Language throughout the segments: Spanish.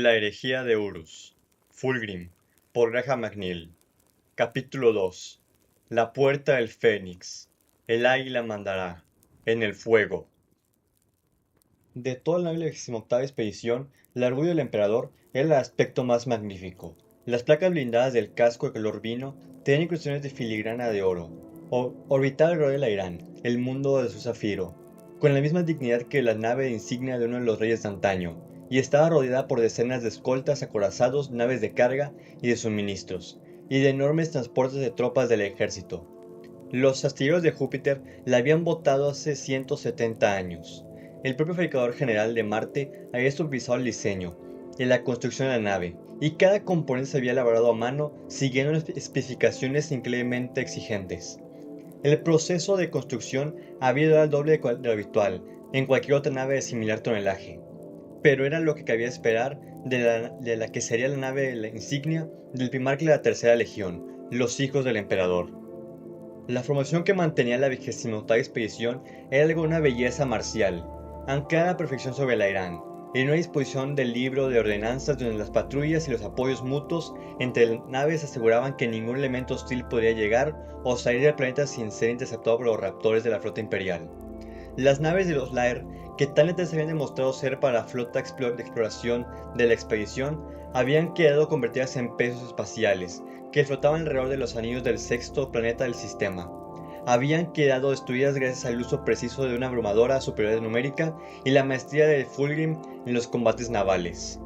La herejía de Horus. Fulgrim, por Graham McNeill. Capítulo 2. La puerta del Fénix. El águila mandará. En el fuego. De toda la 28ª expedición, el orgullo del emperador era el aspecto más magnífico. Las placas blindadas del casco de color vino tenían incrustaciones de filigrana de oro. Orbitaba alrededor del Airán, el mundo de su zafiro, con la misma dignidad que la nave insignia de uno de los reyes de antaño, y estaba rodeada por decenas de escoltas, acorazados, naves de carga y de suministros, y de enormes transportes de tropas del ejército. Los astilleros de Júpiter la habían botado hace 170 años. El propio fabricador general de Marte había supervisado el diseño y la construcción de la nave, y cada componente se había elaborado a mano siguiendo especificaciones increíblemente exigentes. El proceso de construcción había dado el doble de lo habitual en cualquier otra nave de similar tonelaje, pero era lo que cabía esperar de la que sería la nave la insignia del primarca de la Tercera Legión, los hijos del emperador. La formación que mantenía la 28ª expedición era algo de una belleza marcial, anclada a la perfección sobre el Airán, en una disposición del libro de ordenanzas donde las patrullas y los apoyos mutuos entre naves aseguraban que ningún elemento hostil podría llegar o salir del planeta sin ser interceptado por los raptores de la flota imperial. Las naves de los Lair, que tan letales habían demostrado ser para la flota de exploración de la expedición, habían quedado convertidas en pesos espaciales, que flotaban alrededor de los anillos del sexto planeta del sistema. Habían quedado destruidas gracias al uso preciso de una abrumadora superioridad numérica y la maestría de Fulgrim en los combates navales.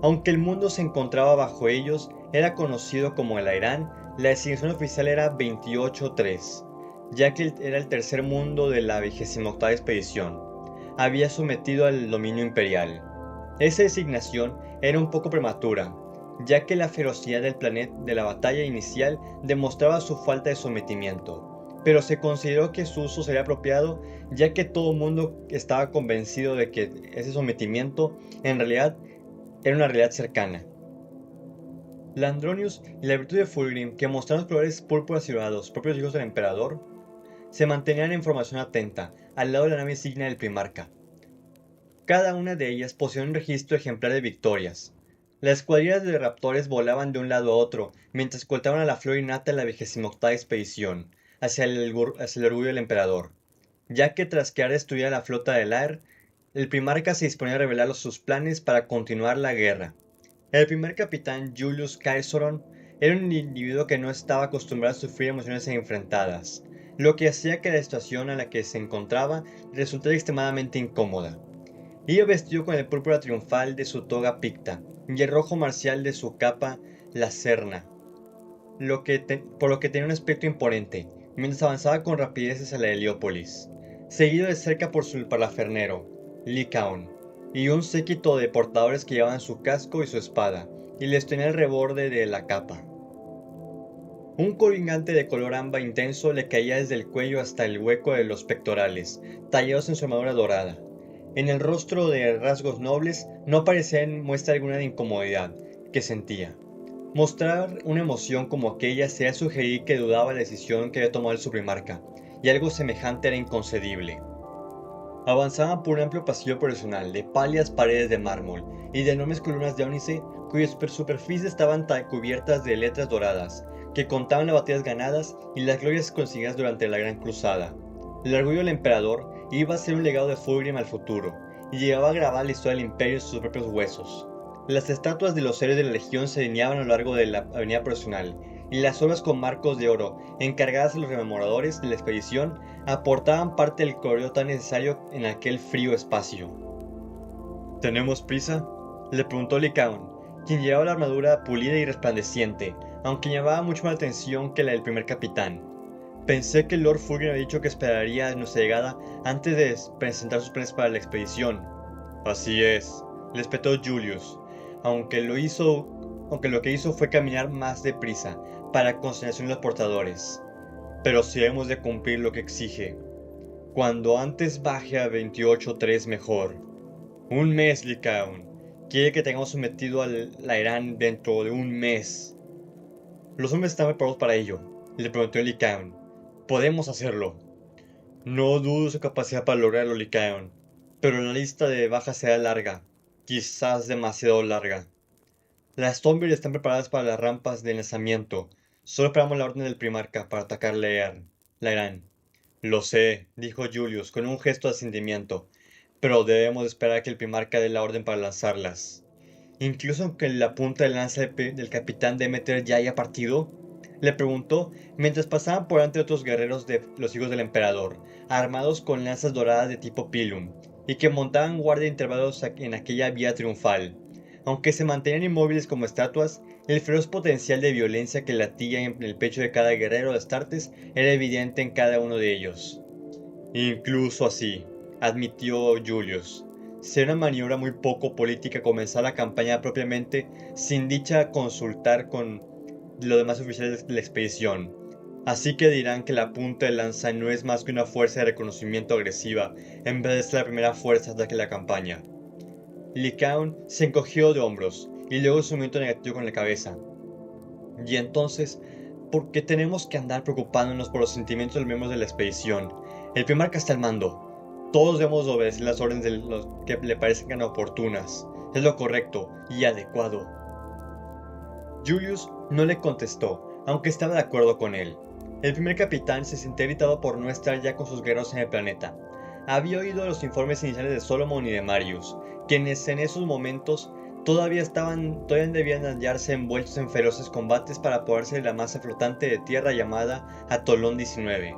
Aunque el mundo se encontraba bajo ellos, era conocido como el Airán, la designación oficial era 28-3, ya que era el tercer mundo de la 28ª expedición. Había sometido al dominio imperial. Esa designación era un poco prematura, ya que la ferocidad del planeta de la batalla inicial demostraba su falta de sometimiento, pero se consideró que su uso sería apropiado, ya que todo el mundo estaba convencido de que ese sometimiento en realidad era una realidad cercana. Landronius y la virtud de Fulgrim, que mostraron los colores púrpuras y dorados propios hijos del emperador, se mantenían en formación atenta, al lado de la nave insignia del primarca. Cada una de ellas poseía un registro ejemplar de victorias. Las cuadrillas de raptores volaban de un lado a otro, mientras escoltaban a la flor innata de la 28ª expedición, hacia el orgullo del emperador. Ya que tras quedar destruida la flota de Lair, el primarca se disponía a revelar sus planes para continuar la guerra. El primer capitán, Julius Caesar, era un individuo que no estaba acostumbrado a sufrir emociones enfrentadas, lo que hacía que la situación en la que se encontraba resultara extremadamente incómoda. Iba vestido con el púrpura triunfal de su toga picta y el rojo marcial de su capa, la cerna, por lo que tenía un aspecto imponente, mientras avanzaba con rapidez hacia la Heliópolis, seguido de cerca por su palafernero, Lycaon, y un séquito de portadores que llevaban su casco y su espada, y les tenía el reborde de la capa. Un colgante de color amba intenso le caía desde el cuello hasta el hueco de los pectorales, tallados en su armadura dorada. En el rostro de rasgos nobles no parecía muestra alguna de incomodidad que sentía. Mostrar una emoción como aquella sería sugerir que dudaba de la decisión que había tomado el primarca, y algo semejante era inconcebible. Avanzaban por un amplio pasillo procesional de pálidas paredes de mármol y de enormes columnas de ónice cuyas superficies estaban cubiertas de letras doradas, que contaban las batallas ganadas y las glorias conseguidas durante la Gran Cruzada. El orgullo del emperador iba a ser un legado de Fulgrim al futuro, y llegaba a grabar la historia del imperio en sus propios huesos. Las estatuas de los héroes de la legión se alineaban a lo largo de la avenida procesional, y las obras con marcos de oro, encargadas a los rememoradores de la expedición, aportaban parte del colorido tan necesario en aquel frío espacio. ¿Tenemos prisa?, le preguntó Lycaon, quien llevaba la armadura pulida y resplandeciente, aunque llamaba mucho más la atención que la del primer capitán. Pensé que Lord Fulgrim había dicho que esperaría nuestra llegada antes de presentar sus planes para la expedición. Así es, le espetó Julius, aunque lo que hizo fue caminar más deprisa, para consternación de los portadores. Pero si hemos de cumplir lo que exige, cuando antes baje a 28-3 mejor. Un mes, Lycaon. Quiere que tengamos sometido al Airán dentro de un mes. Los hombres están preparados para ello, le preguntó Lycaon. Podemos hacerlo. No dudo su capacidad para lograrlo, Lycaon, pero la lista de bajas será larga. quizás demasiado larga. Las zombies están preparadas para las rampas de lanzamiento. Solo esperamos la orden del primarca para atacar Lairán. Lo sé, dijo Julius con un gesto de asentimiento, pero debemos esperar a que el primarca dé la orden para lanzarlas. Incluso aunque la punta de lanza del capitán Demeter ya haya partido, le preguntó mientras pasaban por delante otros guerreros de los hijos del emperador, armados con lanzas doradas de tipo pilum, y que montaban guardia de intervalos en aquella vía triunfal. Aunque se mantenían inmóviles como estatuas, el feroz potencial de violencia que latía en el pecho de cada guerrero de Astartes era evidente en cada uno de ellos. Incluso así, admitió Julius, será una maniobra muy poco política comenzar la campaña propiamente sin dicha consultar con los demás oficiales de la expedición. Así que dirán que la punta de lanza no es más que una fuerza de reconocimiento agresiva en vez de ser la primera fuerza de ataque de la campaña. Lycaon se encogió de hombros y luego su movimiento negativo con la cabeza. Y entonces, ¿por qué tenemos que andar preocupándonos por los sentimientos de los miembros de la expedición? El primarca está al mando. Todos debemos obedecer las órdenes de los que le parezcan oportunas. Es lo correcto y adecuado. Julius no le contestó, aunque estaba de acuerdo con él. El primer capitán se sentía irritado por no estar ya con sus guerreros en el planeta. Había oído los informes iniciales de Solomon y de Marius, quienes en esos momentos todavía debían hallarse envueltos en feroces combates para apoderarse de la masa flotante de tierra llamada Atolón 19.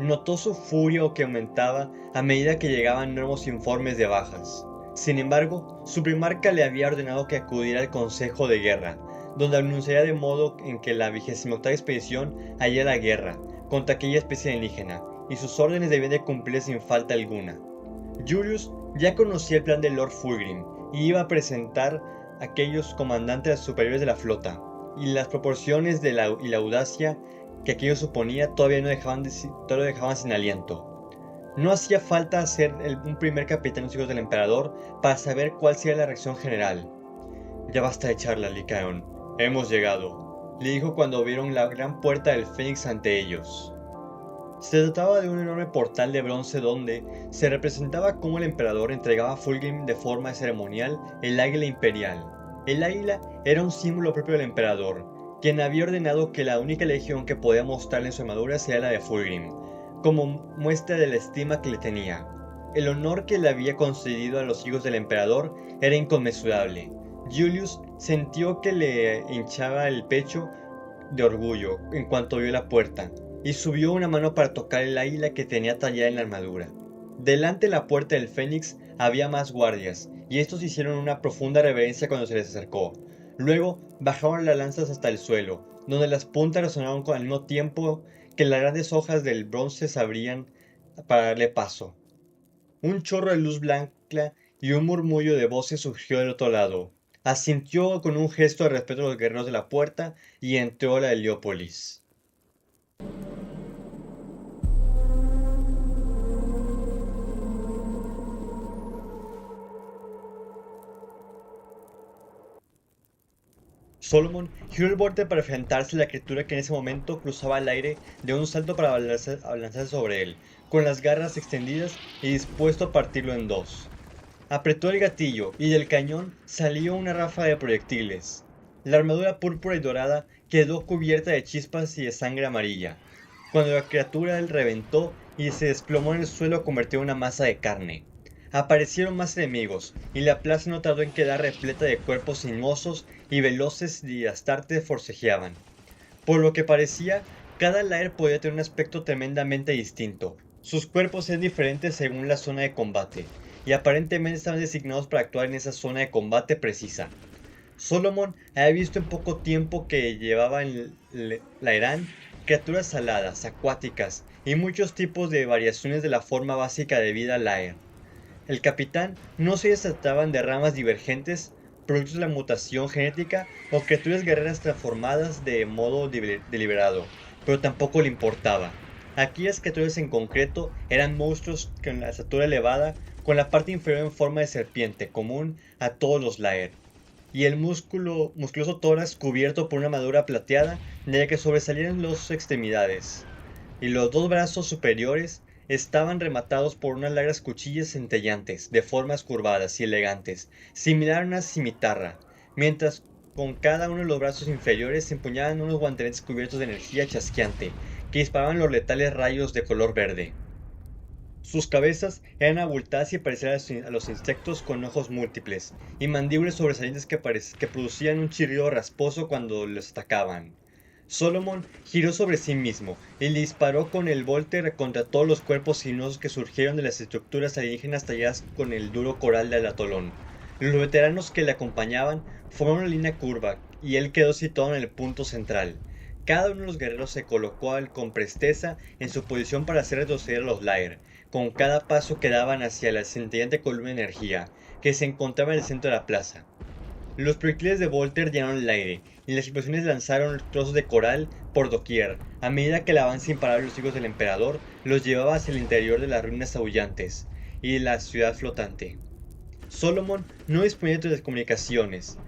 Notó su furia que aumentaba a medida que llegaban nuevos informes de bajas. Sin embargo, su primarca le había ordenado que acudiera al Consejo de Guerra, donde anunciaría de modo en que la 28ª expedición haría la guerra contra aquella especie alienígena, y sus órdenes debían de cumplir sin falta alguna. Julius ya conocía el plan de Lord Fulgrim y iba a presentar a aquellos comandantes superiores de la flota, y las proporciones y la audacia que aquello suponía todavía lo dejaban sin aliento. No hacía falta ser un primer capitán de los hijos del emperador para saber cuál sería la reacción general. Ya basta de charla, Lycaon. Hemos llegado, le dijo cuando vieron la gran puerta del Fénix ante ellos. Se trataba de un enorme portal de bronce donde se representaba cómo el emperador entregaba a Fulgrim de forma ceremonial el águila imperial. El águila era un símbolo propio del emperador, quien había ordenado que la única legión que podía mostrarle en su armadura sería la de Fulgrim, como muestra de la estima que le tenía. El honor que le había concedido a los hijos del emperador era inconmensurable. Julius sintió que le hinchaba el pecho de orgullo en cuanto vio la puerta, y subió una mano para tocar el águila que tenía tallada en la armadura. Delante de la puerta del Fénix había más guardias, y estos hicieron una profunda reverencia cuando se les acercó. Luego bajaron las lanzas hasta el suelo, donde las puntas resonaron al mismo tiempo que las grandes hojas del bronce se abrían para darle paso. Un chorro de luz blanca y un murmullo de voces surgió del otro lado. Asintió con un gesto de respeto a los guerreros de la puerta y entró a la Heliópolis. Solomon giró el borde para enfrentarse a la criatura que en ese momento cruzaba el aire de un salto para abalanzarse sobre él, con las garras extendidas y dispuesto a partirlo en dos. Apretó el gatillo y del cañón salió una ráfaga de proyectiles. La armadura púrpura y dorada quedó cubierta de chispas y de sangre amarilla, cuando la criatura reventó y se desplomó en el suelo convertido en una masa de carne. Aparecieron más enemigos, y la plaza no tardó en quedar repleta de cuerpos sinuosos y veloces y Astartes forcejeaban. Por lo que parecía, cada Lair podía tener un aspecto tremendamente distinto. Sus cuerpos eran diferentes según la zona de combate, y aparentemente estaban designados para actuar en esa zona de combate precisa. Solomon había visto en poco tiempo que llevaba en Lairán criaturas aladas, acuáticas y muchos tipos de variaciones de la forma básica de vida Lair. El capitán no se trataban de ramas divergentes, productos de la mutación genética o criaturas guerreras transformadas de modo deliberado, pero tampoco le importaba. Aquellas criaturas en concreto eran monstruos con la estatura elevada, con la parte inferior en forma de serpiente, común a todos los Lair, y el musculoso tórax cubierto por una armadura plateada de la que sobresalían las extremidades, y los dos brazos superiores estaban rematados por unas largas cuchillas centellantes, de formas curvadas y elegantes, similar a una cimitarra, mientras con cada uno de los brazos inferiores se empuñaban unos guanteletes cubiertos de energía chasqueante, que disparaban los letales rayos de color verde. Sus cabezas eran abultadas y parecían a los insectos con ojos múltiples, y mandíbulas sobresalientes que producían un chirrido rasposo cuando los atacaban. Solomon giró sobre sí mismo y le disparó con el Volter contra todos los cuerpos sinuosos que surgieron de las estructuras alienígenas talladas con el duro coral del atolón. Los veteranos que le acompañaban formaron una línea curva y él quedó situado en el punto central. Cada uno de los guerreros se colocó con presteza en su posición para hacer retroceder a los Lair, con cada paso que daban hacia la centellante columna de energía que se encontraba en el centro de la plaza. Los proyectiles de Volter llenaron el aire, y las explosiones lanzaron trozos de coral por doquier, a medida que el avance imparable de los hijos del emperador los llevaba hacia el interior de las ruinas aullantes y de la ciudad flotante. Solomon no disponía de comunicaciones,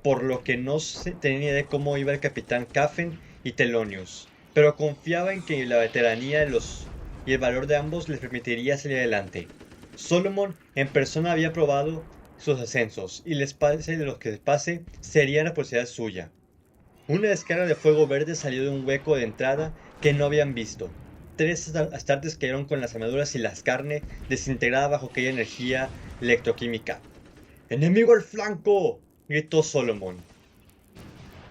por lo que no tenía idea de cómo iba el capitán Caffen y Thelonious, pero confiaba en que la veteranía y el valor de ambos les permitiría salir adelante. Solomon en persona había probado sus ascensos, y les pase de lo que les pase, sería responsabilidad suya. Una descarga de fuego verde salió de un hueco de entrada que no habían visto. 3 astartes cayeron con las armaduras y las carne desintegrada bajo aquella energía electroquímica. ¡Enemigo al flanco!, gritó Solomon.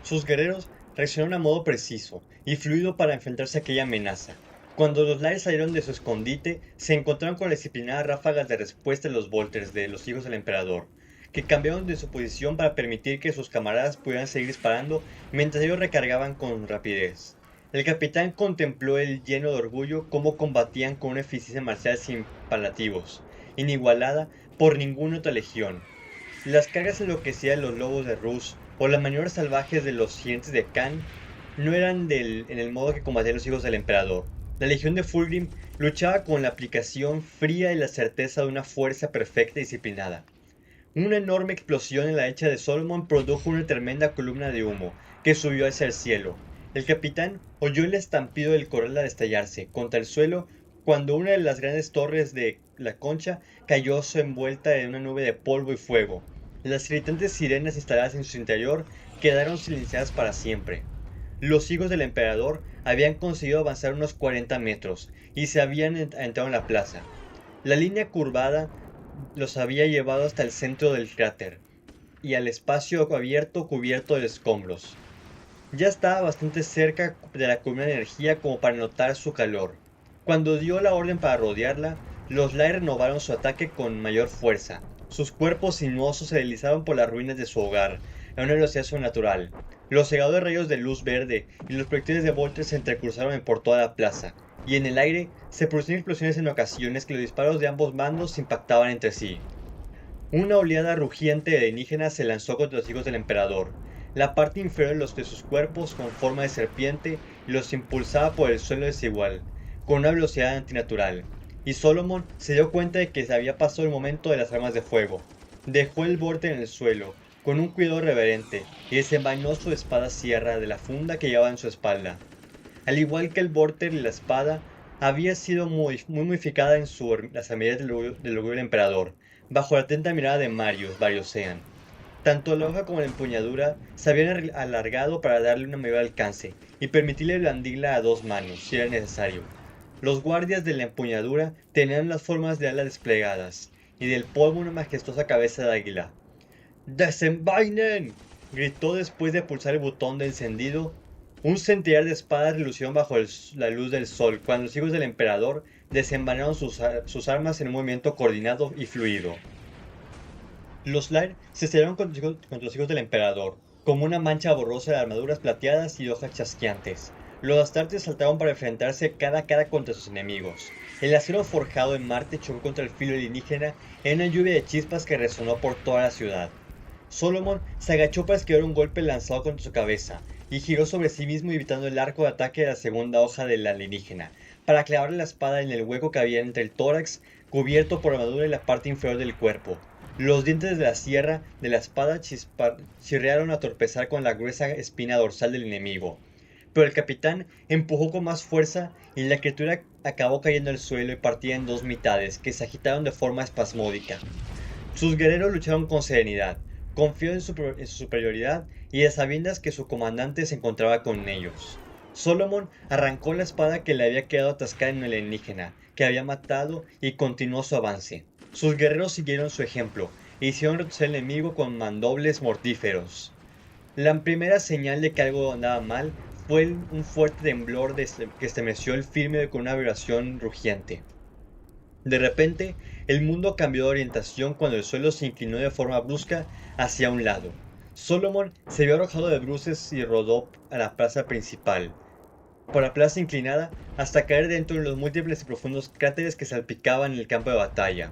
Sus guerreros reaccionaron a modo preciso y fluido para enfrentarse a aquella amenaza. Cuando los Lair salieron de su escondite, se encontraron con las disciplinadas ráfagas de respuesta de los Volters de los hijos del emperador, que cambiaron de su posición para permitir que sus camaradas pudieran seguir disparando mientras ellos recargaban con rapidez. El capitán contempló lleno de orgullo cómo combatían con una eficiencia marcial sin paliativos, inigualada por ninguna otra legión. Las cargas enloquecidas de los lobos de Rus o las maniobras salvajes de los gigantes de Khan no eran en el modo que combatían los hijos del emperador. La legión de Fulgrim luchaba con la aplicación fría y la certeza de una fuerza perfecta y disciplinada. Una enorme explosión en la hecha de Solomon produjo una tremenda columna de humo que subió hacia el cielo. El capitán oyó el estampido del coral al estallarse contra el suelo cuando una de las grandes torres de la concha cayó envuelta en una nube de polvo y fuego. Las irritantes sirenas instaladas en su interior quedaron silenciadas para siempre. Los hijos del emperador habían conseguido avanzar unos 40 metros y se habían entrado en la plaza. La línea curvada los había llevado hasta el centro del cráter y al espacio abierto cubierto de escombros. Ya estaba bastante cerca de la columna de energía como para notar su calor. Cuando dio la orden para rodearla, los Lair renovaron su ataque con mayor fuerza. Sus cuerpos sinuosos se deslizaron por las ruinas de su hogar a una velocidad sobrenatural. Los cegadores rayos de luz verde y los proyectiles de Volter se entrecruzaron por toda la plaza, y en el aire se producían explosiones en ocasiones que los disparos de ambos bandos impactaban entre sí. Una oleada rugiente de alienígenas se lanzó contra los hijos del emperador. La parte inferior de sus cuerpos con forma de serpiente los impulsaba por el suelo desigual, con una velocidad antinatural, y Solomon se dio cuenta de que se había pasado el momento de las armas de fuego. Dejó el borde en el suelo, con un cuidado reverente, y desenvainó su espada sierra de la funda que llevaba en su espalda. Al igual que el Vorter y la espada, había sido muy modificada en las medidas del orgullo del emperador, bajo la atenta mirada de Marius Bariosean. Tanto la hoja como la empuñadura se habían alargado para darle un mayor alcance y permitirle blandirla a 2 manos, si era necesario. Los guardias de la empuñadura tenían las formas de alas desplegadas, y del polvo una majestuosa cabeza de águila. ¡Desenvainen!, gritó después de pulsar el botón de encendido. Un centenar de espadas relucieron bajo la luz del sol cuando los hijos del emperador desenvainaron sus armas en un movimiento coordinado y fluido. Los Lair se estrellaron contra los hijos del emperador, como una mancha borrosa de armaduras plateadas y hojas chasqueantes. Los astartes saltaron para enfrentarse cara a cara contra sus enemigos. El acero forjado en Marte chocó contra el filo alienígena en una lluvia de chispas que resonó por toda la ciudad. Solomon se agachó para esquivar un golpe lanzado contra su cabeza, y giró sobre sí mismo evitando el arco de ataque de la segunda hoja del alienígena, para clavarle la espada en el hueco que había entre el tórax, cubierto por armadura y la parte inferior del cuerpo. Los dientes de la sierra de la espada chirriaron a tropezar con la gruesa espina dorsal del enemigo, pero el capitán empujó con más fuerza y la criatura acabó cayendo al suelo y partida en dos mitades que se agitaron de forma espasmódica. Sus guerreros lucharon con serenidad, confiados en su superioridad y a sabiendas que su comandante se encontraba con ellos. Solomon arrancó la espada que le había quedado atascada en el alienígena, que había matado, y continuó su avance. Sus guerreros siguieron su ejemplo e hicieron retroceder al enemigo con mandobles mortíferos. La primera señal de que algo andaba mal fue un fuerte temblor que estremeció el firme con una vibración rugiente. De repente, el mundo cambió de orientación cuando el suelo se inclinó de forma brusca hacia un lado. Solomon se vio arrojado de bruces y rodó a la plaza principal, por la plaza inclinada, hasta caer dentro de los múltiples y profundos cráteres que salpicaban el campo de batalla.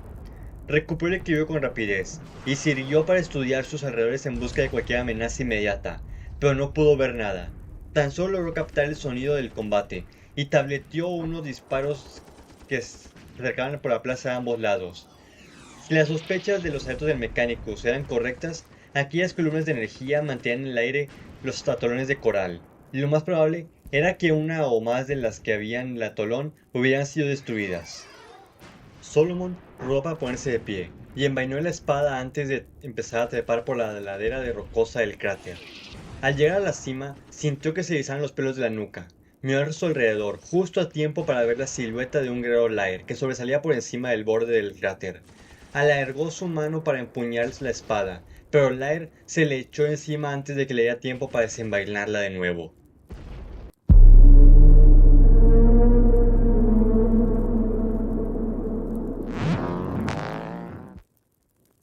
Recuperó el equilibrio con rapidez y sirvió para estudiar sus alrededores en busca de cualquier amenaza inmediata, pero no pudo ver nada. Tan solo logró captar el sonido del combate y tableteó unos disparos que se acercaban por la plaza a ambos lados. Si las sospechas de los alertos del mecánico eran correctas, aquellas columnas de energía mantenían en el aire los atolones de coral. Y lo más probable era que una o más de las que había en el atolón hubieran sido destruidas. Solomon rodó para ponerse de pie y envainó la espada antes de empezar a trepar por la ladera de rocosa del cráter. Al llegar a la cima, sintió que se erizaban los pelos de la nuca. Miró a su alrededor, justo a tiempo para ver la silueta de un guerrero Lair que sobresalía por encima del borde del cráter. Alargó su mano para empuñar la espada, pero Lair se le echó encima antes de que le diera tiempo para desenvainarla de nuevo.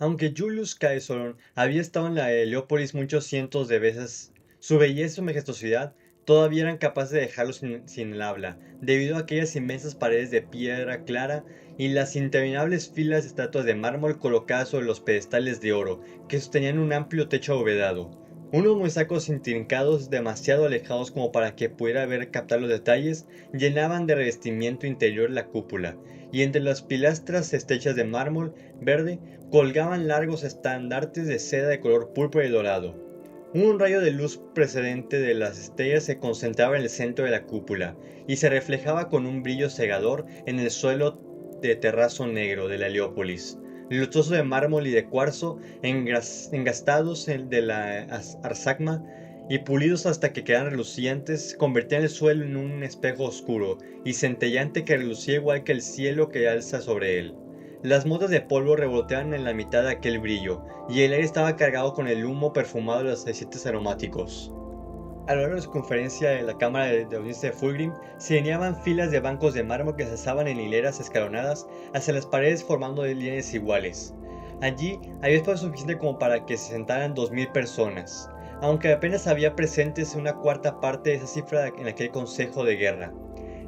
Aunque Julius Caesar había estado en la Heliópolis muchos cientos de veces, su belleza y su majestuosidad todavía eran capaces de dejarlo sin el habla, debido a aquellas inmensas paredes de piedra clara y las interminables filas de estatuas de mármol colocadas sobre los pedestales de oro que sostenían un amplio techo abovedado. Unos mosaicos intrincados demasiado alejados como para que pudiera ver captar los detalles llenaban de revestimiento interior la cúpula, y entre las pilastras estrechas de mármol verde colgaban largos estandartes de seda de color púrpura y dorado. Un rayo de luz procedente de las estrellas se concentraba en el centro de la cúpula y se reflejaba con un brillo cegador en el suelo de terrazo negro de la Heliópolis, lustroso de mármol y de cuarzo, engastados de la arzagma y pulidos hasta que quedaban relucientes, convertían el suelo en un espejo oscuro y centellante que relucía igual que el cielo que alza sobre él. Las motas de polvo revoloteaban en la mitad de aquel brillo, y el aire estaba cargado con el humo perfumado de los aceites aromáticos. A lo largo de su conferencia en la cámara de audiencia de Fulgrim, se lineaban filas de bancos de mármol que se alzaban en hileras escalonadas hacia las paredes formando líneas iguales. Allí había espacio suficiente como para que se sentaran 2000 personas, aunque apenas había presentes una cuarta parte de esa cifra en aquel consejo de guerra.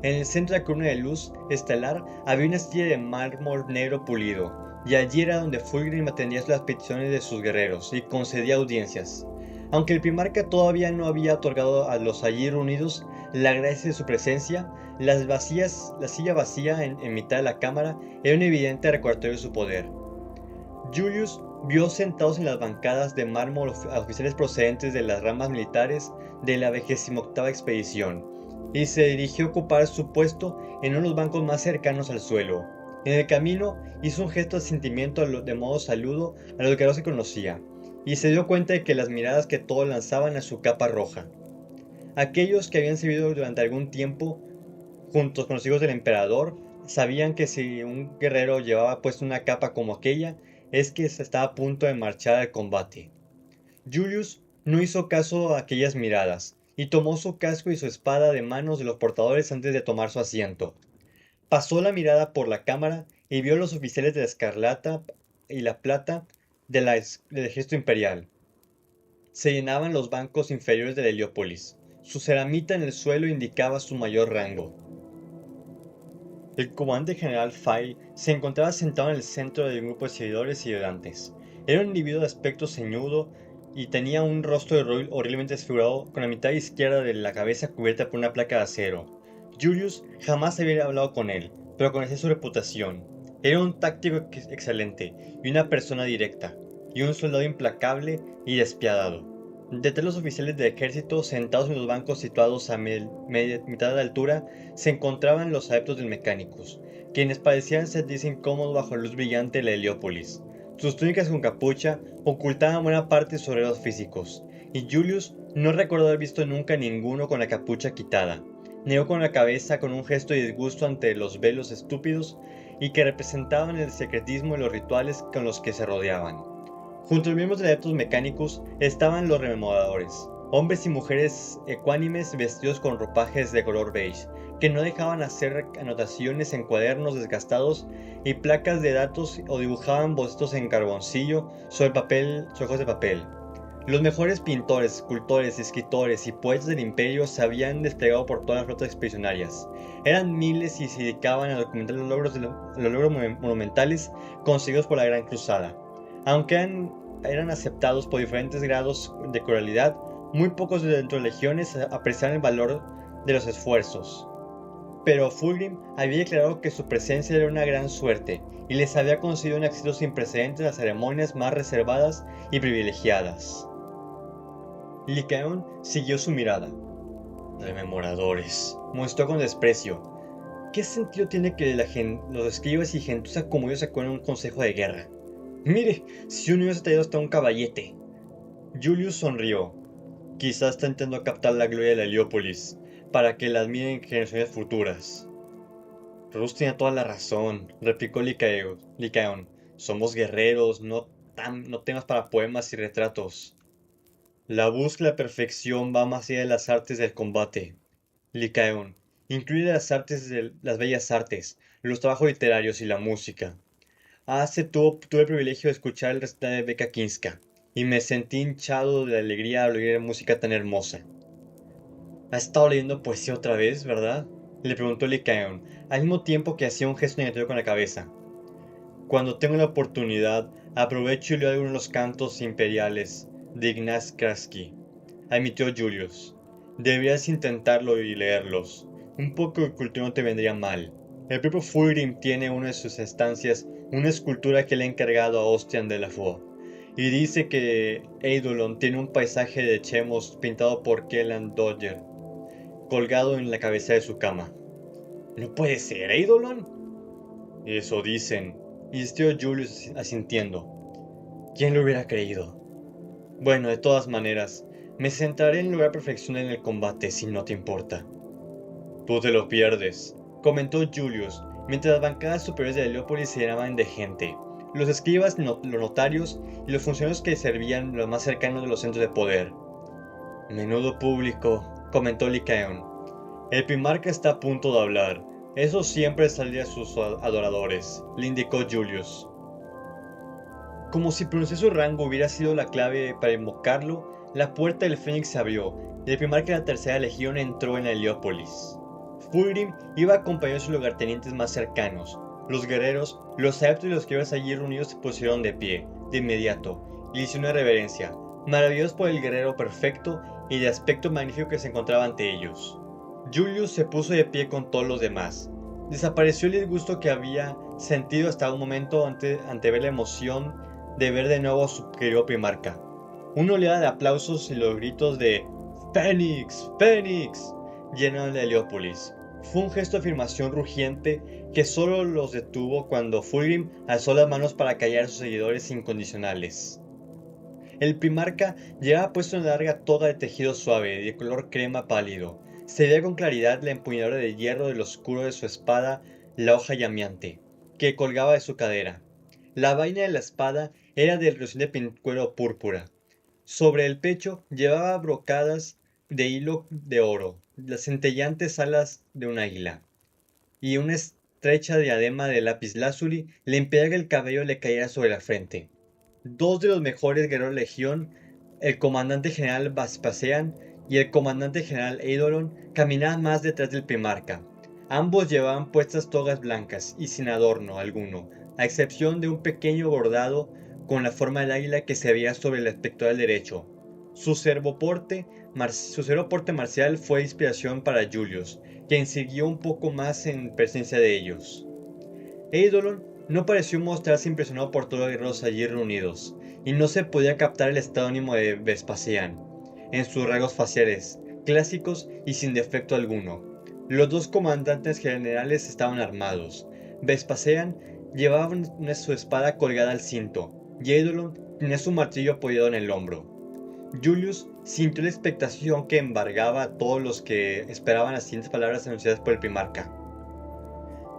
En el centro de la columna de luz estelar había una silla de mármol negro pulido, y allí era donde Fulgrim atendía las peticiones de sus guerreros y concedía audiencias. Aunque el primarca todavía no había otorgado a los allí reunidos la gracia de su presencia, la silla vacía en mitad de la cámara era un evidente recordatorio de su poder. Julius vio sentados en las bancadas de mármol a oficiales procedentes de las ramas militares de la 28ª expedición, y se dirigió a ocupar su puesto en uno de los bancos más cercanos al suelo. En el camino hizo un gesto de asentimiento de modo saludo a los que no se conocía, y se dio cuenta de que las miradas que todos lanzaban a su capa roja. Aquellos que habían servido durante algún tiempo juntos con los hijos del emperador sabían que si un guerrero llevaba puesto una capa como aquella, es que se estaba a punto de marchar al combate. Julius no hizo caso a aquellas miradas, y tomó su casco y su espada de manos de los portadores antes de tomar su asiento. Pasó la mirada por la cámara y vio a los oficiales de la escarlata y la plata del ejército imperial. Se llenaban los bancos inferiores de la Heliópolis. Su ceramita en el suelo indicaba su mayor rango. El comandante general Fay se encontraba sentado en el centro de un grupo de seguidores y ayudantes. Era un individuo de aspecto ceñudo y tenía un rostro horriblemente desfigurado con la mitad izquierda de la cabeza cubierta por una placa de acero. Julius jamás había hablado con él, pero conocía su reputación. Era un táctico excelente y una persona directa, y un soldado implacable y despiadado. Detrás de los oficiales del ejército, sentados en los bancos situados a mitad de altura, se encontraban los adeptos del Mecánicos, quienes parecían sentirse incómodos bajo la luz brillante de la Heliópolis. Sus túnicas con capucha ocultaban buena parte de sus rasgos físicos, y Julius no recordó haber visto nunca ninguno con la capucha quitada. Negó con la cabeza con un gesto de disgusto ante los velos estúpidos y que representaban el secretismo y los rituales con los que se rodeaban. Junto a los miembros de adeptos mecánicos estaban los rememoradores, hombres y mujeres ecuánimes vestidos con ropajes de color beige, que no dejaban hacer anotaciones en cuadernos desgastados y placas de datos o dibujaban bocetos en carboncillo sobre hojas de papel. Los mejores pintores, escultores, escritores y poetas del imperio se habían desplegado por todas las flotas expedicionarias. Eran miles y se dedicaban a documentar los logros monumentales conseguidos por la Gran Cruzada. Aunque eran aceptados por diferentes grados de cordialidad, muy pocos dentro de las legiones apreciaban el valor de los esfuerzos. Pero Fulgrim había declarado que su presencia era una gran suerte y les había concedido un acceso sin precedentes a las ceremonias más reservadas y privilegiadas. Licaón siguió su mirada. Rememoradores, mostró con desprecio. ¿Qué sentido tiene que los escribas y gentuza como ellos acuerden un consejo de guerra? Mire, si un niño se ha traído hasta un caballete. Julius sonrió. Quizás está intentando captar la gloria de la Heliópolis, para que la admiren en generaciones futuras. Rus tenía toda la razón, replicó Licaón. Somos guerreros, no temas para poemas y retratos. La búsqueda de la perfección va más allá de las artes del combate. Licaón, incluye las bellas artes, los trabajos literarios y la música. Tuve el privilegio de escuchar el recital de Becca Kinska, y me sentí hinchado de alegría al oír música tan hermosa. ¿Has estado leyendo poesía otra vez, verdad? Le preguntó Licaón, al mismo tiempo que hacía un gesto negativo con la cabeza. Cuando tengo la oportunidad, aprovecho y leo algunos de los cantos imperiales de Ignaz Kraski, admitió Julius. Deberías intentarlo y leerlos. Un poco de cultura no te vendría mal. El propio Fulgrim tiene en una de sus estancias una escultura que le ha encargado a Ostian de la Foix, y dice que Eidolon tiene un paisaje de Chemos pintado por Kellan Dodger, colgado en la cabecera de su cama. ¿No puede ser, Eidolon? Eso dicen, insistió Julius asintiendo. ¿Quién lo hubiera creído? Bueno, de todas maneras, me centraré en lograr perfección en el combate si no te importa. Tú te lo pierdes, comentó Julius, mientras las bancadas superiores de Heliópolis se llenaban de gente. Los escribas, los notarios y los funcionarios que servían los más cercanos de los centros de poder. Menudo público, comentó Licaón. El primarca está a punto de hablar. Eso siempre saldría a sus adoradores, le indicó Julius. Como si pronunciar su rango hubiera sido la clave para invocarlo, la puerta del Fénix se abrió y el primarca de la Tercera Legión entró en Heliópolis. Fulgrim iba acompañado de sus lugartenientes más cercanos. Los guerreros, los adeptos y los que iban allí reunidos se pusieron de pie, de inmediato, y le hicieron una reverencia, maravillados por el guerrero perfecto y el aspecto magnífico que se encontraba ante ellos. Julius se puso de pie con todos los demás. Desapareció el disgusto que había sentido hasta un momento ante ver la emoción de ver de nuevo a su querido primarca. Una oleada de aplausos y los gritos de ¡Fénix! ¡Fénix! llenaron la Heliópolis. Fue un gesto de afirmación rugiente que solo los detuvo cuando Fulgrim alzó las manos para callar a sus seguidores incondicionales. El primarca llevaba puesto una larga toga de tejido suave y de color crema pálido. Se veía con claridad la empuñadura de hierro del oscuro de su espada, la hoja llameante, que colgaba de su cadera. La vaina de la espada era del reluciente cuero púrpura. Sobre el pecho llevaba brocadas de hilo de oro, las centellantes alas de un águila, y una estrecha diadema de lapislázuli le impedía que el cabello le cayera sobre la frente. Dos de los mejores guerreros de legión, el comandante general Vespasian y el comandante general Eidolon, caminaban más detrás del primarca. Ambos llevaban puestas togas blancas y sin adorno alguno, a excepción de un pequeño bordado con la forma del águila que se veía sobre el pectoral derecho. Su severo porte marcial fue inspiración para Julius, quien siguió un poco más en presencia de ellos. Eidolon no pareció mostrarse impresionado por todos los guerreros allí reunidos, y no se podía captar el estado de ánimo de Vespasian. en sus rasgos faciales, clásicos y sin defecto alguno. Los dos comandantes generales estaban armados. Vespasian llevaba su espada colgada al cinto, y Eudolon tenía su martillo apoyado en el hombro. Julius sintió la expectación que embargaba a todos los que esperaban las siguientes palabras anunciadas por el primarca.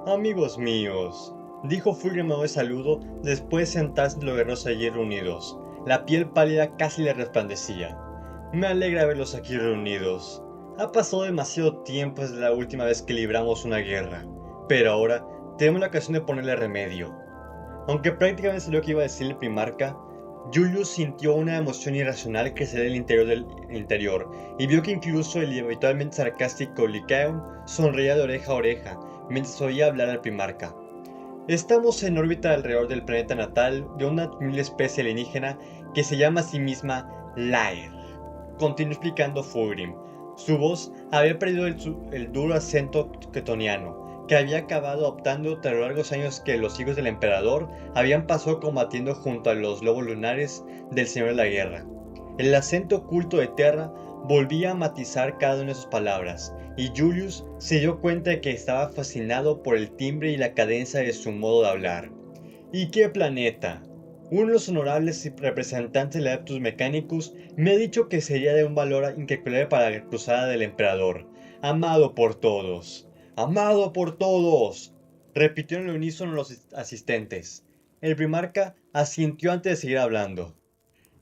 «Amigos míos», dijo Fulgrim a modo de saludo después de sentarse entre los guerreros allí reunidos. La piel pálida casi le resplandecía. «Me alegra verlos aquí reunidos. Ha pasado demasiado tiempo desde la última vez que libramos una guerra, pero ahora tenemos la ocasión de ponerle remedio». Aunque prácticamente sabía lo que iba a decir el primarca, Julius sintió una emoción irracional crecer en el interior del interior, y vio que incluso el habitualmente sarcástico Lycaon sonreía de oreja a oreja mientras oía hablar al primarca. «Estamos en órbita alrededor del planeta natal de una temible especie alienígena que se llama a sí misma Lair», continuó explicando Fulgrim. Su voz había perdido el duro acento quetoniano, que había acabado adoptando tras los largos años que los hijos del emperador habían pasado combatiendo junto a los lobos lunares del Señor de la Guerra. El acento oculto de Terra volvía a matizar cada una de sus palabras, y Julius se dio cuenta de que estaba fascinado por el timbre y la cadencia de su modo de hablar. «¿Y qué planeta? Uno de los honorables representantes del Adeptus Mechanicus me ha dicho que sería de un valor incalculable para la cruzada del emperador. Amado por todos. ¡Amado por todos!», repitieron al unísono los asistentes. El primarca asintió antes de seguir hablando.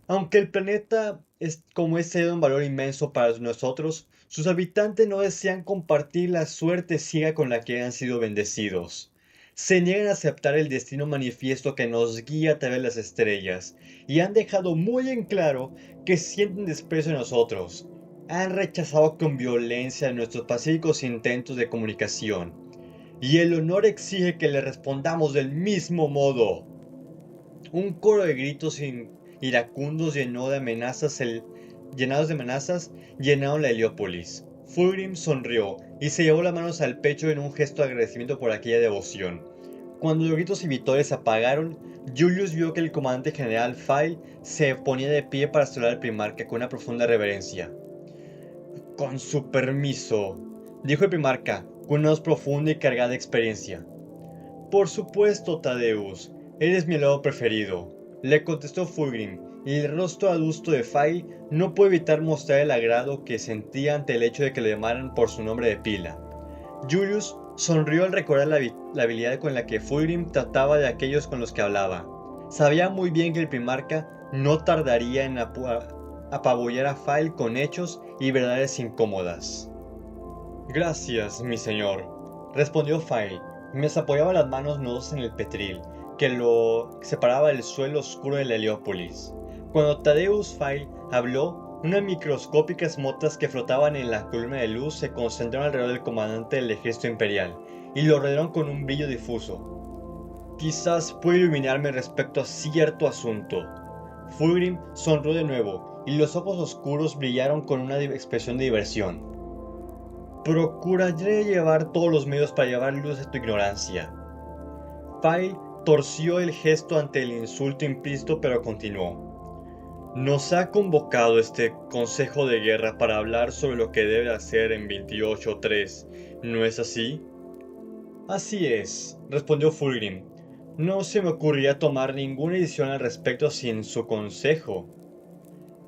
«Aunque el planeta es de un valor inmenso para nosotros, sus habitantes no desean compartir la suerte ciega con la que han sido bendecidos. Se niegan a aceptar el destino manifiesto que nos guía a través de las estrellas, y han dejado muy en claro que sienten desprecio de nosotros. Han rechazado con violencia nuestros pacíficos intentos de comunicación, y el honor exige que le respondamos del mismo modo». Un coro de gritos iracundos llenados de amenazas llenaron la Heliópolis. Fulgrim sonrió y se llevó las manos al pecho en un gesto de agradecimiento por aquella devoción. Cuando los gritos y victorias se apagaron, Julius vio que el comandante general Fail se ponía de pie para saludar al primarca con una profunda reverencia. «Con su permiso», dijo el primarca, con una voz profunda y cargada de experiencia. «Por supuesto, Tadeus, eres mi aliado preferido», le contestó Fulgrim, y el rostro adusto de Fail no pudo evitar mostrar el agrado que sentía ante el hecho de que le llamaran por su nombre de pila. Julius sonrió al recordar la habilidad con la que Fulgrim trataba de aquellos con los que hablaba. Sabía muy bien que el primarca no tardaría en apabullar a Fail con hechos y verdades incómodas. «Gracias, mi señor», respondió Fail, mientras apoyaba las manos nudosas en el petril que lo separaba del suelo oscuro de la Heliópolis. Cuando Tadeus Fail habló, unas microscópicas motas que flotaban en la columna de luz se concentraron alrededor del comandante del ejército imperial y lo rodearon con un brillo difuso. «Quizás pueda iluminarme respecto a cierto asunto». Fulgrim sonrió de nuevo y los ojos oscuros brillaron con una expresión de diversión. «Procuraré llevar todos los medios para llevar luz a tu ignorancia». Fail torció el gesto ante el insulto implícito, pero continuó. «Nos ha convocado este consejo de guerra para hablar sobre lo que debe hacer en 28-3, ¿no es así?» «Así es», respondió Fulgrim. «No se me ocurría tomar ninguna decisión al respecto sin su consejo».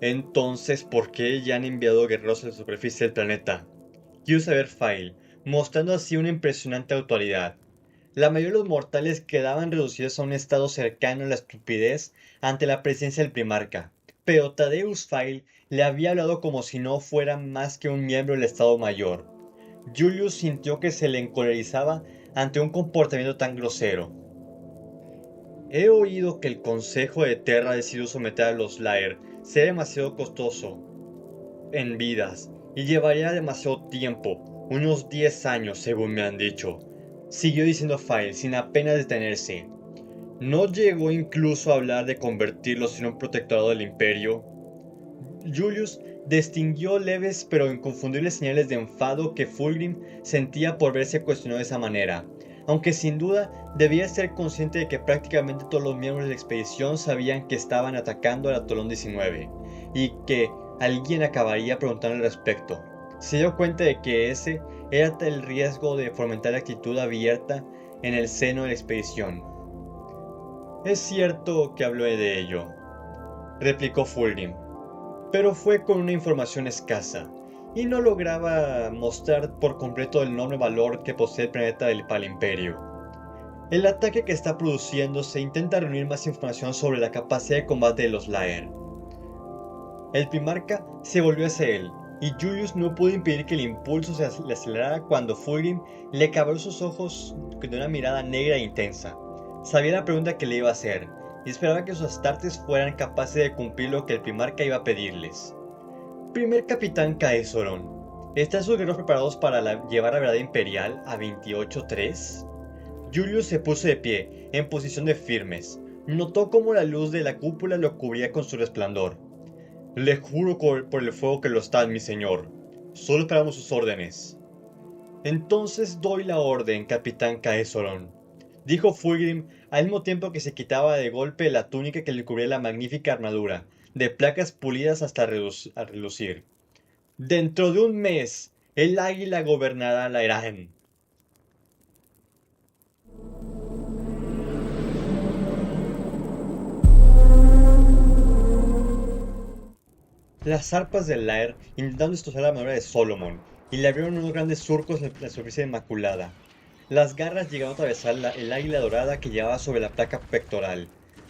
«Entonces, ¿por qué ya han enviado guerreros a la superficie del planeta?», quiso saber Fail, mostrando así una impresionante autoridad. La mayoría de los mortales quedaban reducidos a un estado cercano a la estupidez ante la presencia del primarca, pero Tadeus Fail le había hablado como si no fuera más que un miembro del Estado Mayor. Julius sintió que se le encolerizaba ante un comportamiento tan grosero. «He oído que el Consejo de Terra ha decidido someter a los Lair. Sería demasiado costoso en vidas y llevaría demasiado tiempo, unos 10 años según me han dicho», siguió diciendo Fail sin apenas detenerse. «¿No llegó incluso a hablar de convertirlos en un protectorado del imperio?» Julius distinguió leves pero inconfundibles señales de enfado que Fulgrim sentía por verse cuestionado de esa manera, aunque sin duda debía ser consciente de que prácticamente todos los miembros de la expedición sabían que estaban atacando al Atolón 19, y que alguien acabaría preguntando al respecto. Se dio cuenta de que ese era el riesgo de fomentar la actitud abierta en el seno de la expedición. Es cierto que habló de ello, replicó Fulgrim, pero fue con una información escasa, y no lograba mostrar por completo el enorme valor que posee el planeta para el Imperio. El ataque que está produciéndose intenta reunir más información sobre la capacidad de combate de los Lair. El primarca se volvió hacia él, y Julius no pudo impedir que el impulso le acelerara cuando Fulgrim le clavó sus ojos de una mirada negra e intensa. Sabía la pregunta que le iba a hacer, y esperaba que sus astartes fueran capaces de cumplir lo que el primarca iba a pedirles. Primer capitán Caesoron, ¿están sus guerreros preparados para llevar la verdad imperial a 28-3? Julius se puso de pie, en posición de firmes. Notó cómo la luz de la cúpula lo cubría con su resplandor. Le juro por el fuego que lo está, mi señor. Solo esperamos sus órdenes. Entonces doy la orden, capitán Caesoron, dijo Fulgrim al mismo tiempo que se quitaba de golpe la túnica que le cubría la magnífica armadura, de placas pulidas hasta relucir. Dentro de un mes, el águila gobernará la Irán. Las arpas del Lair intentaron destrozar la armadura de Solomon y le abrieron unos grandes surcos en la superficie inmaculada. Las garras llegaron a atravesar el águila dorada que llevaba sobre la placa pectoral.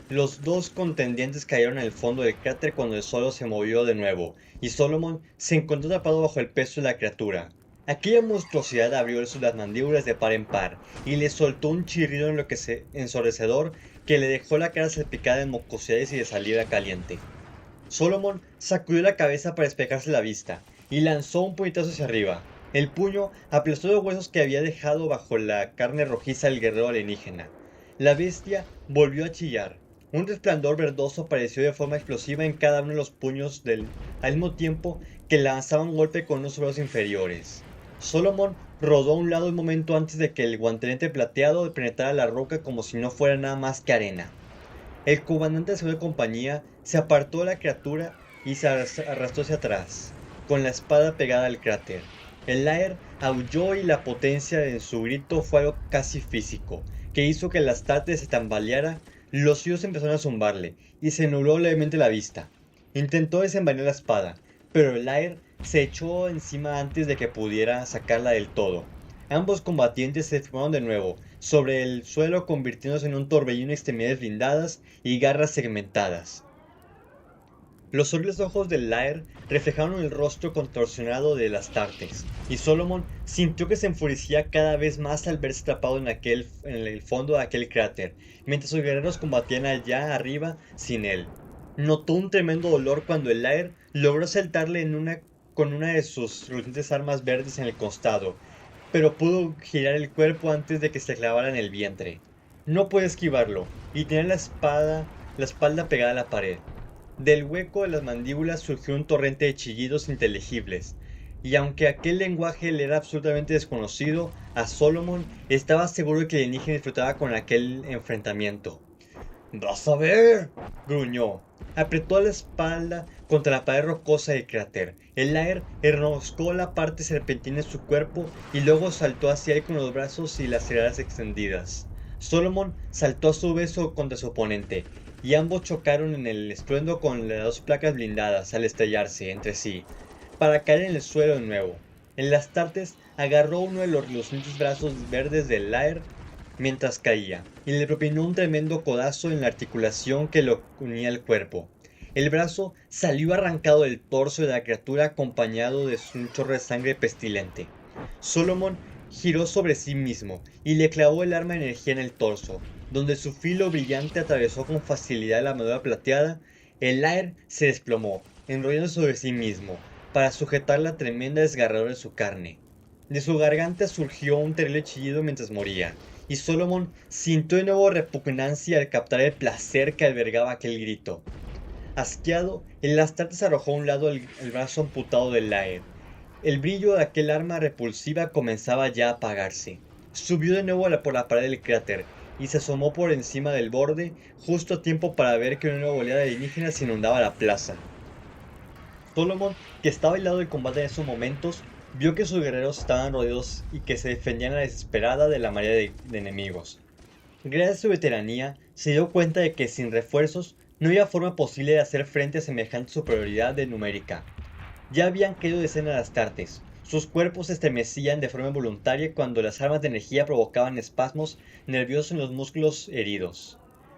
Los dos contendientes cayeron en el fondo del cráter cuando el suelo se movió de nuevo, y Solomon se encontró atrapado bajo el peso de la criatura. Aquella monstruosidad abrió las mandíbulas de par en par, y le soltó un chirrido ensordecedor que le dejó la cara salpicada de mucosidades y de saliva caliente. Solomon sacudió la cabeza para despejarse la vista, y lanzó un puñetazo hacia arriba. El puño aplastó los huesos que había dejado bajo la carne rojiza del guerrero alienígena. La bestia volvió a chillar. Un resplandor verdoso apareció de forma explosiva en cada uno de los puños al mismo tiempo que lanzaba un golpe con unos brazos inferiores. Solomon rodó a un lado un momento antes de que el guantelete plateado penetrara la roca como si no fuera nada más que arena. El comandante de segunda compañía se apartó de la criatura y se arrastró hacia atrás, con la espada pegada al cráter. El Lair aulló y la potencia de su grito fue algo casi físico, que hizo que el Astarte se tambaleara. Los cielos empezaron a zumbarle y se nubló levemente la vista. Intentó desenvainar la espada, pero el Lair se echó encima antes de que pudiera sacarla del todo. Ambos combatientes se formaron de nuevo sobre el suelo, convirtiéndose en un torbellino de extremidades blindadas y garras segmentadas. Los horribles ojos del Lair reflejaron el rostro contorsionado de Astartes, y Solomon sintió que se enfurecía cada vez más al verse atrapado en el fondo de aquel cráter, mientras sus guerreros combatían allá arriba sin él. Notó un tremendo dolor cuando el Lair logró saltarle con una de sus relucientes armas verdes en el costado, pero pudo girar el cuerpo antes de que se clavara en el vientre. No pudo esquivarlo, y tenía la espalda pegada a la pared. Del hueco de las mandíbulas surgió un torrente de chillidos inteligibles, y aunque aquel lenguaje le era absolutamente desconocido, a Solomon estaba seguro de que el alienígena disfrutaba con aquel enfrentamiento. «¡Vas a ver!», gruñó. Apretó la espalda contra la pared rocosa del cráter. El Lair enroscó la parte serpentina de su cuerpo y luego saltó hacia él con los brazos y las ceras extendidas. Solomon saltó a su vez contra su oponente, y ambos chocaron en el estruendo con las dos placas blindadas al estrellarse entre sí, para caer en el suelo de nuevo. El Astartes agarró uno de los relucientes brazos verdes del Lair mientras caía, y le propinó un tremendo codazo en la articulación que lo unía al cuerpo. El brazo salió arrancado del torso de la criatura acompañado de un chorro de sangre pestilente. Solomon giró sobre sí mismo y le clavó el arma de energía en el torso, donde su filo brillante atravesó con facilidad la armadura plateada. El Lair se desplomó, enrollándose sobre sí mismo, para sujetar la tremenda desgarradora de su carne. De su garganta surgió un terrible chillido mientras moría, y Solomon sintió de nuevo repugnancia al captar el placer que albergaba aquel grito. Asqueado, el Astartes arrojó a un lado el brazo amputado del Lair. El brillo de aquel arma repulsiva comenzaba ya a apagarse. Subió de nuevo por la pared del cráter y se asomó por encima del borde, justo a tiempo para ver que una nueva oleada de alienígenas inundaba la plaza. Solomon, que estaba al lado del combate en esos momentos, vio que sus guerreros estaban rodeados y que se defendían a la desesperada de la marea de enemigos. Gracias a su veteranía, se dio cuenta de que sin refuerzos no había forma posible de hacer frente a semejante superioridad de numérica. Ya habían caído decenas de astartes. Sus cuerpos se estremecían de forma involuntaria cuando las armas de energía provocaban espasmos nerviosos en los músculos heridos.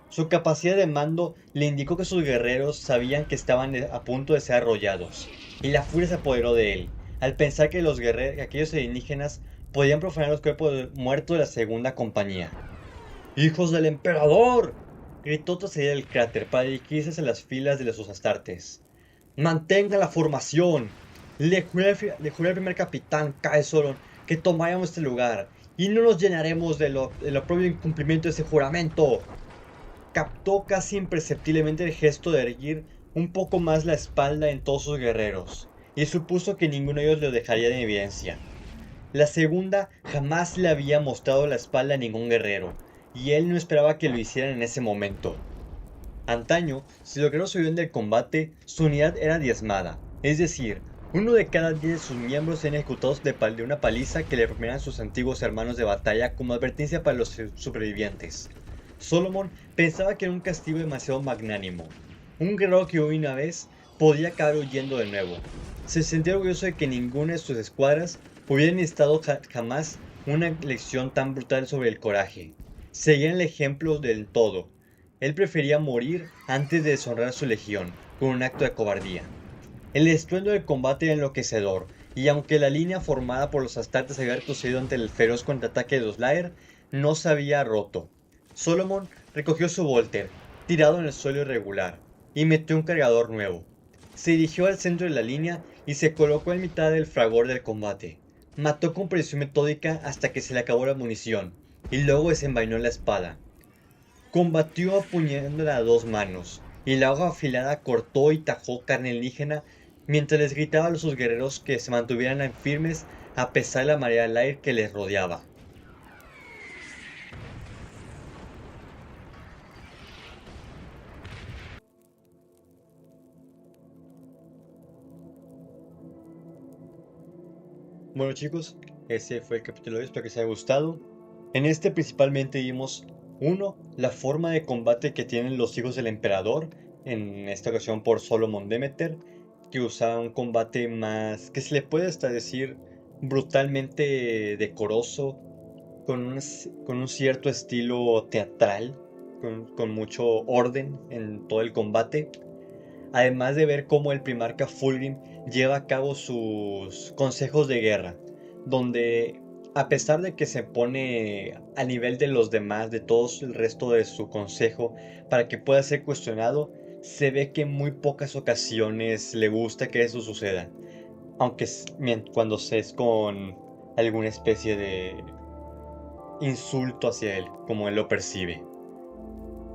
Su capacidad de mando le indicó que sus guerreros sabían que estaban a punto de ser arrollados, y la furia se apoderó de él, al pensar que aquellos alienígenas podían profanar los cuerpos muertos de la segunda compañía. ¡Hijos del emperador!, gritó tras salir del cráter para dirigirse hacia las filas de sus astartes. ¡Mantenga la formación! Le juré al primer capitán, Cae Solon, que tomaríamos este lugar, y no nos llenaremos del propio incumplimiento de ese juramento. Captó casi imperceptiblemente el gesto de erguir un poco más la espalda en todos sus guerreros, y supuso que ninguno de ellos lo dejaría en evidencia. La segunda jamás le había mostrado la espalda a ningún guerrero, y él no esperaba que lo hicieran en ese momento. Antaño, si los guerreros huían del combate, su unidad era diezmada, es decir, uno de cada 10 de sus miembros eran ejecutados de una paliza que le propinaban sus antiguos hermanos de batalla como advertencia para los supervivientes. Solomon pensaba que era un castigo demasiado magnánimo. Un guerrero que hubo una vez podía acabar huyendo de nuevo. Se sentía orgulloso de que ninguna de sus escuadras hubiera necesitado jamás una lección tan brutal sobre el coraje. Seguían el ejemplo del todo. Él prefería morir antes de deshonrar a su legión con un acto de cobardía. El estruendo del combate era enloquecedor, y aunque la línea formada por los astartes había retrocedido ante el feroz contraataque de los Lair, no se había roto. Solomon recogió su Volter, tirado en el suelo irregular, y metió un cargador nuevo. Se dirigió al centro de la línea y se colocó en mitad del fragor del combate. Mató con precisión metódica hasta que se le acabó la munición, y luego desenvainó la espada. Combatió apuñalándola a dos manos, y la hoja afilada cortó y tajó carne alienígena mientras les gritaba a sus guerreros que se mantuvieran firmes a pesar de la marea del aire que les rodeaba. Bueno chicos, ese fue el capítulo de hoy, espero que les haya gustado. En este principalmente vimos, uno, la forma de combate que tienen los hijos del emperador, en esta ocasión por Solomon Demeter, que usaba un combate más, que se le puede hasta decir, brutalmente decoroso, con un cierto estilo teatral, con mucho orden en todo el combate. Además de ver cómo el primarca Fulgrim lleva a cabo sus consejos de guerra, donde a pesar de que se pone a nivel de los demás, de todos el resto de su consejo, para que pueda ser cuestionado, se ve que en muy pocas ocasiones le gusta que eso suceda, aunque cuando se es con alguna especie de insulto hacia él, como él lo percibe,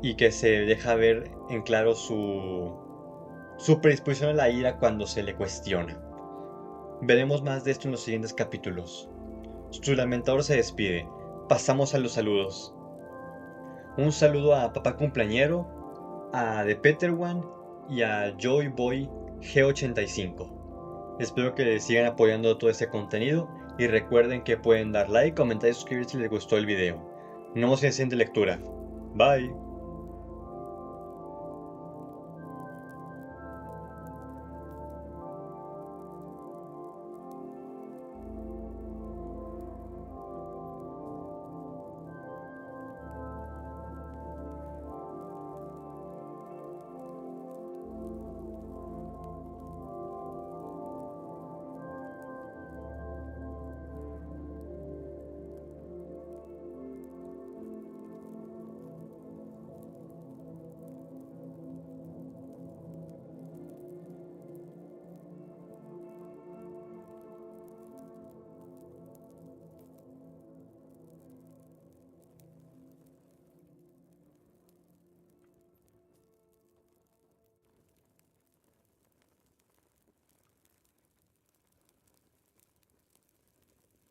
y que se deja ver en claro su predisposición a la ira cuando se le cuestiona. Veremos más de esto en los siguientes capítulos. Su lamentador se despide. Pasamos a los saludos. Un saludo a Papá Cumpleañero, a The Peter One y a Joy Boy G85. Espero que sigan apoyando todo este contenido y recuerden que pueden dar like, comentar y suscribirse si les gustó el video. Nos vemos en la siguiente lectura. Bye.